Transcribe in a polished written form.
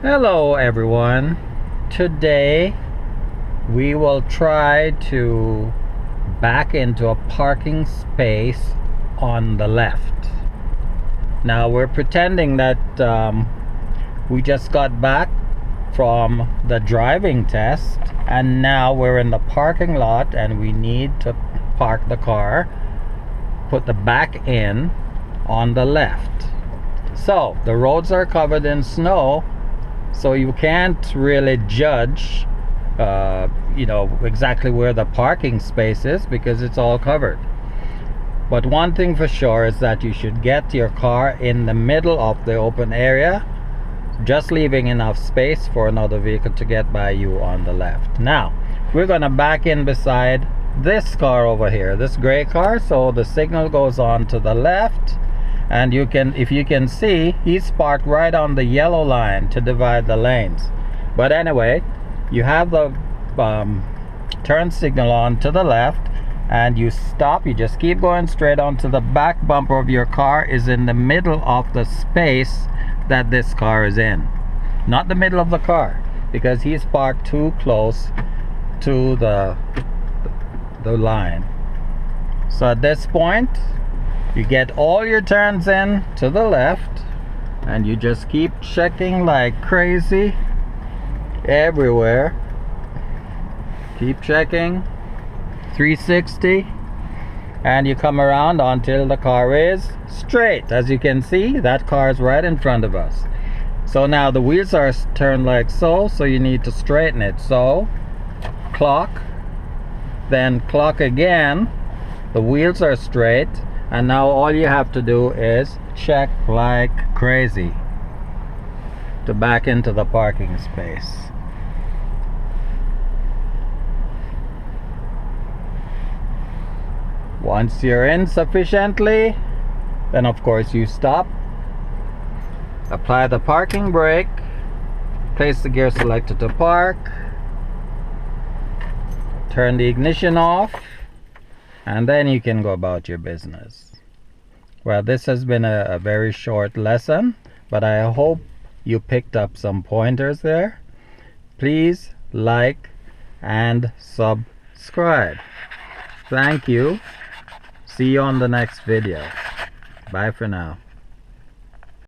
Hello everyone. Today we will try to back into a parking space on the left. Now we're pretending that we just got back from the driving test and now we're in the parking lot and we need to park the car, put the back in on the left. So the roads are covered in snow, so you can't really judge exactly where the parking space is because it's all covered. But one thing for sure is that you should get your car in the middle of the open area, just leaving enough space for another vehicle to get by you on the left. Now we're gonna back in beside this car over here, this gray car, so the signal goes on to the left. And if you can see, he's parked right on the yellow line to divide the lanes. But anyway, you have the turn signal on to the left and you stop. You just keep going straight onto the back bumper of your car is in the middle of the space that this car is in. Not the middle of the car, because he's parked too close to the line. So at this point, you get all your turns in to the left and you just keep checking like crazy everywhere. Keep checking 360 and you come around until the car is straight. As you can see, that car is right in front of us. So now the wheels are turned like so you need to straighten it. So clock, then clock again. The wheels are straight. And now all you have to do is check like crazy to back into the parking space. Once you're in sufficiently, then of course you stop, apply the parking brake, place the gear selector to park, turn the ignition off, and then you can go about your business. Well, this has been a very short lesson, but I hope you picked up some pointers there. Please like and subscribe. Thank you. See you on the next video. Bye for now.